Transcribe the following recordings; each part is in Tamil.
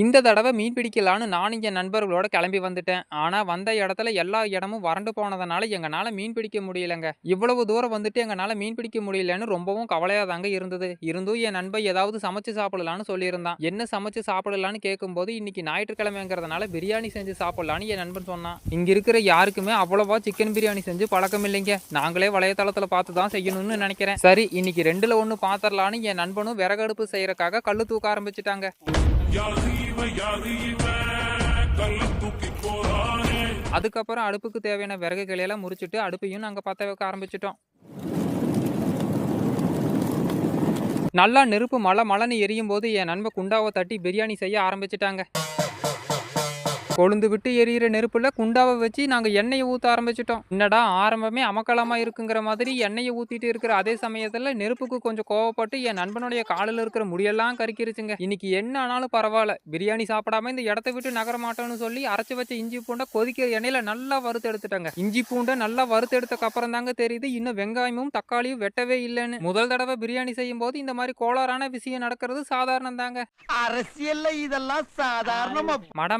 இந்த தடவை மீன் பிடிக்கலான்னு நானும் என் நண்பர்களோட கிளம்பி வந்துட்டேன். ஆனா வந்த இடத்துல எல்லா இடமும் வறண்டு போனதுனால எங்கனால மீன் பிடிக்க முடியலங்க. இவ்வளவு தூரம் வந்துட்டு எங்கனால மீன் பிடிக்க முடியலன்னு ரொம்பவும் கவலையா தாங்க இருந்தது. இருந்தும் என் நண்பன் ஏதாவது சமைச்சு சாப்பிடலான்னு சொல்லியிருந்தான். என்ன சமைச்சு சாப்பிடலான்னு கேட்கும்போது இன்னைக்கு ஞாயிற்றுக்கிழமைங்கிறதுனால பிரியாணி செஞ்சு சாப்பிடலான்னு என் நண்பன் சொன்னான். இங்க இருக்கிற யாருக்குமே அவ்வளவா சிக்கன் பிரியாணி செஞ்சு பழக்கம் இல்லைங்க. நாங்களே வலையதளத்துல பார்த்து தான் செய்யணும்னு நினைக்கிறேன். சரி, இன்னைக்கு ரெண்டுல ஒண்ணு பாத்திரலான்னு என் நண்பனும் விறகடுப்பு செய்யறதுக்காக கல்லு தூக்க ஆரம்பிச்சுட்டாங்க. அதுக்கப்புறம் அடுப்புக்கு தேவையான விறகுகளை எல்லாம் முறிச்சிட்டு அடுப்பையும் நாங்க பத்த வைக்க ஆரம்பிச்சிட்டோம். நல்லா நெருப்பு மழன்னு எரியும் போது என் நண்பன் குண்டாவை தட்டி பிரியாணி செய்ய ஆரம்பிச்சிட்டாங்க. கொழுந்து விட்டு எரியிற நெருப்புல குண்டாவை வச்சு நாங்க எண்ணெயை ஊத்த ஆரம்பிச்சிட்டோம். என்னடா ஆரம்பமே அமக்கலமா இருக்குங்கிற மாதிரி எண்ணெயை ஊத்திட்டு இருக்கிற அதே சமயத்துல நெருப்புக்கு கொஞ்சம் கோவப்பட்டு என் நண்பனுடைய காலில் இருக்கிற முடியெல்லாம் கருக்கிருச்சுங்க. இன்னைக்கு என்ன ஆனாலும் பரவாயில்ல, பிரியாணி சாப்பிடாம இந்த இடத்த விட்டு நகர மாட்டோம்னு சொல்லி அரைச்சு வச்ச இஞ்சி பூண்டை கொதிக்கிற எண்ணெயில நல்லா வறுத்து எடுத்துட்டாங்க. இஞ்சி பூண்டை நல்லா வறுத்து எடுத்தக்கு அப்புறம் தாங்க தெரியுது இன்னும் வெங்காயமும் தக்காளியும் வெட்டவே இல்லைன்னு. முதல் தடவை பிரியாணி செய்யும் போது இந்த மாதிரி கோளாறான விஷயம் நடக்கிறது சாதாரணம் தாங்க. அரசியல்ல இதெல்லாம் சாதாரணமா.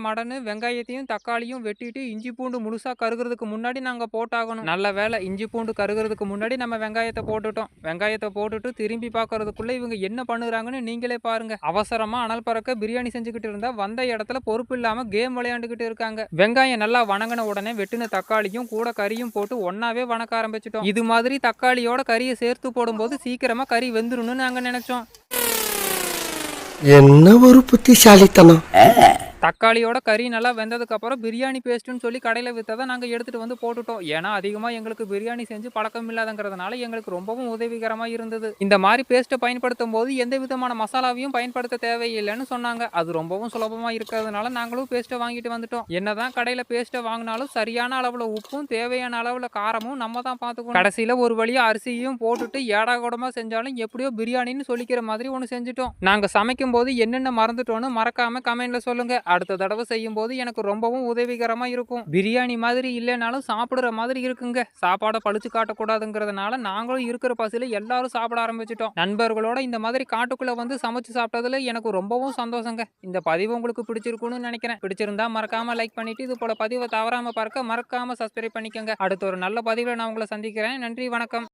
மடன்னு வெங்காயத்தையும் தக்காளியும் வெட்டிட்டு இஞ்சி பூண்டு முழுசா கருகிறதுக்கு முன்னாடி நாங்க போட்டாகணும். நல்ல வேலை, இஞ்சி பூண்டு கருகிறதுக்கு முன்னாடி நம்ம வெங்காயத்தை போட்டுட்டோம். வெங்காயத்தை போட்டுட்டு திரும்பி பார்க்கறதுக்குள்ள இவங்க என்ன பண்ணுறாங்கன்னு நீங்களே பாருங்க. அவசரமா அனல் பறக்க பிரியாணி செஞ்சுக்கிட்டு இருந்தா வந்த இடத்துல பொறுப்பு இல்லாம கேம் விளையாண்டுகிட்டு இருக்காங்க. வெங்காயம் நல்லா வணங்கின உடனே வெட்டின தக்காளியும் கூட கறியும் போட்டு ஒன்னாவே வணக்க ஆரம்பிச்சிட்டோம். இது மாதிரி தக்காளியோட கறியை சேர்த்து போடும்போது சீக்கிரமா கறி வெந்துருன்னு நாங்க நினைச்சோம். என்ன ஒரு புத்திசாலித்தனம். தக்காளியோட கறி நல்லா வெந்ததுக்கு அப்புறம் பிரியாணி பேஸ்ட்னு சொல்லி கடையில் விற்றதை நாங்கள் எடுத்துகிட்டு வந்து போட்டுட்டோம். ஏன்னா அதிகமாக எங்களுக்கு பிரியாணி செஞ்சு பழக்கம் இல்லாதங்கிறதுனால எங்களுக்கு ரொம்பவும் உதவிகரமாக இருந்தது. இந்த மாதிரி பேஸ்ட்டை பயன்படுத்தும் போது எந்த விதமான மசாலாவையும் பயன்படுத்த தேவையில்லைன்னு சொன்னாங்க. அது ரொம்பவும் சுலபமாக இருக்கிறதுனால நாங்களும் பேஸ்ட்டை வாங்கிட்டு வந்துட்டோம். என்னதான் கடையில் பேஸ்ட்டை வாங்கினாலும் சரியான அளவில் உப்பும் தேவையான அளவில் காரமும் நம்ம தான் பார்த்துக்கணும். கடைசியில் ஒரு வழியாக அரிசியும் போட்டுட்டு ஏடாகூடமாக செஞ்சாலும் எப்படியோ பிரியாணின்னு சொல்லிக்கிற மாதிரி ஒன்று செஞ்சுட்டோம். நாங்கள் சமைக்கும் போது என்னென்ன மறந்துட்டோன்னு மறக்காம கமெண்ட்ல சொல்லுங்க. அடுத்த தடவை செய்யும் போது எனக்கு ரொம்பவும் உதவிகரமா இருக்கும். பிரியாணி மாதிரி இல்லைனாலும் சாப்பிடுற மாதிரி இருக்குங்க. சாப்பாடை பழிச்சு காட்டக்கூடாதுங்கிறதுனால நாங்களும் இருக்கிற பசியில எல்லாரும் சாப்பிட ஆரம்பிச்சிட்டோம். நண்பர்களோட இந்த மாதிரி காட்டுக்குள்ள வந்து சமைச்சு சாப்பிட்டதுல எனக்கு ரொம்பவும் சந்தோஷங்க. இந்த பதிவு உங்களுக்கு பிடிச்சிருக்கும்னு நினைக்கிறேன். பிடிச்சிருந்தா மறக்காம லைக் பண்ணிட்டு இது போல பதிவை தவறாம பார்க்க மறக்காம சப்ஸ்கிரைப் பண்ணிக்கோங்க. அடுத்த ஒரு நல்ல பதிவில் நான் உங்களை சந்திக்கிறேன். நன்றி, வணக்கம்.